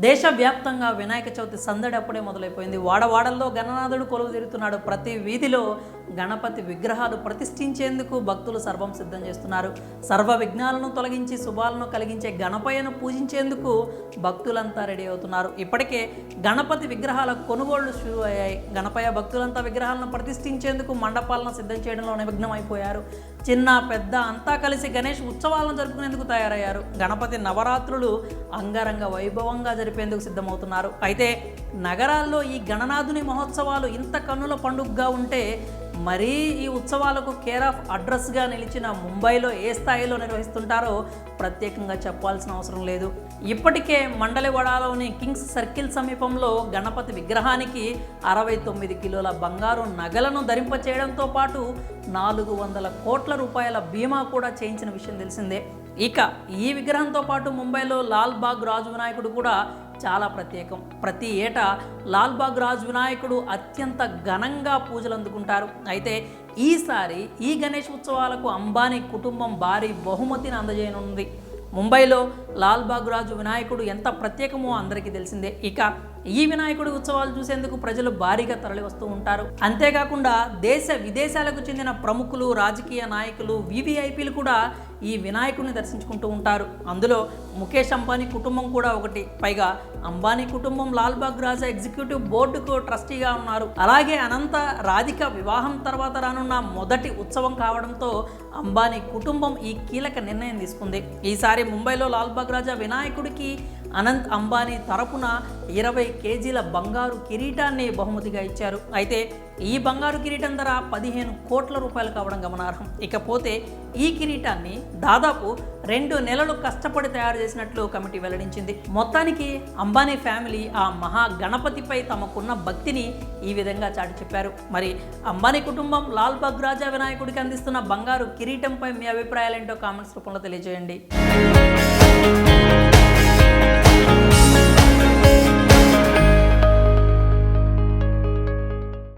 దేశవ్యాప్తంగా వినాయక చవితి సందడి అప్పుడే మొదలైపోయింది. వాడవాడల్లో గణనాథుడు కొలువు తీరుతున్నాడు. ప్రతి వీధిలో గణపతి విగ్రహాలు ప్రతిష్ఠించేందుకు భక్తులు సర్వం సిద్ధం చేస్తున్నారు. సర్వ విఘ్నాలను తొలగించి శుభాలను కలిగించే గణపయ్యను పూజించేందుకు భక్తులంతా రెడీ అవుతున్నారు. ఇప్పటికే గణపతి విగ్రహాల కొనుగోళ్లు షురూ అయ్యాయి. గణపయ్య భక్తులంతా విగ్రహాలను ప్రతిష్ఠించేందుకు మండపాలను సిద్ధం చేయడంలో నిమగ్నం అయిపోయారు. చిన్న పెద్ద అంతా కలిసి గణేష్ ఉత్సవాలను జరుపుకునేందుకు తయారయ్యారు. గణపతి నవరాత్రులు అంగరంగ వైభవంగా జరిపేందుకు సిద్ధమవుతున్నారు. అయితే నగరాల్లో ఈ గణనాథుని మహోత్సవాలు ఇంత కన్నుల పండుగగా ఉంటే మరీ ఈ ఉత్సవాలకు కేర్ ఆఫ్ అడ్రస్గా నిలిచిన ముంబైలో ఏ స్థాయిలో నిర్వహిస్తుంటారో ప్రత్యేకంగా చెప్పాల్సిన అవసరం లేదు. ఇప్పటికే మండలివాడలోని కింగ్స్ సర్కిల్ సమీపంలో గణపతి విగ్రహానికి 69 కిలోల బంగారు నగలను ధరింపచేయడంతో పాటు 400 కోట్ల రూపాయల బీమా కూడా చేయించిన విషయం తెలిసిందే. ఇక ఈ విగ్రహంతో పాటు ముంబైలో లాల్బాగ్ రాజు వినాయకుడు కూడా చాలా ప్రత్యేకం. ప్రతి ఏటా లాల్బాగ్ రాజు వినాయకుడు అత్యంత ఘనంగా పూజలు అందుకుంటారు. అయితే ఈసారి ఈ గణేష్ ఉత్సవాలకు అంబానీ కుటుంబం భారీ బహుమతిని అందజేయనుంది. ముంబైలో లాల్బాగ్ రాజు వినాయకుడు ఎంత ప్రత్యేకమో అందరికీ తెలిసిందే. ఇక ఈ వినాయకుడి ఉత్సవాలు చూసేందుకు ప్రజలు భారీగా తరలి వస్తూ ఉంటారు. అంతేకాకుండా దేశ విదేశాలకు చెందిన ప్రముఖులు, రాజకీయ నాయకులు, వివిఐపీలు కూడా ఈ వినాయకుడిని దర్శించుకుంటూ ఉంటారు. అందులో ముఖేష్ అంబానీ కుటుంబం కూడా ఒకటి. పైగా అంబానీ కుటుంబం లాల్బాగ్ రాజా ఎగ్జిక్యూటివ్ బోర్డుకు ట్రస్టీగా ఉన్నారు. అలాగే అనంత రాధిక వివాహం తర్వాత రానున్న మొదటి ఉత్సవం కావడంతో అంబానీ కుటుంబం ఈ కీలక నిర్ణయం తీసుకుంది. ఈసారి ముంబైలో లాల్బాగ్ రాజా వినాయకుడికి అనంత్ అంబానీ తరపున 20 కేజీల బంగారు కిరీటాన్ని బహుమతిగా ఇచ్చారు. అయితే ఈ బంగారు కిరీటం ధర 15 కోట్ల రూపాయలు కావడం గమనార్హం. ఇకపోతే ఈ కిరీటాన్ని దాదాపు 2 నెలలు కష్టపడి తయారు చేసినట్లు కమిటీ వెల్లడించింది. మొత్తానికి అంబానీ ఫ్యామిలీ ఆ మహా గణపతిపై తమకున్న భక్తిని ఈ విధంగా చాటి చెప్పారు. మరి అంబానీ కుటుంబం లాల్బాగ్ రాజా వినాయకుడికి అందిస్తున్న బంగారు కిరీటంపై మీ అభిప్రాయాలేంటో కామెంట్స్ రూపంలో తెలియజేయండి.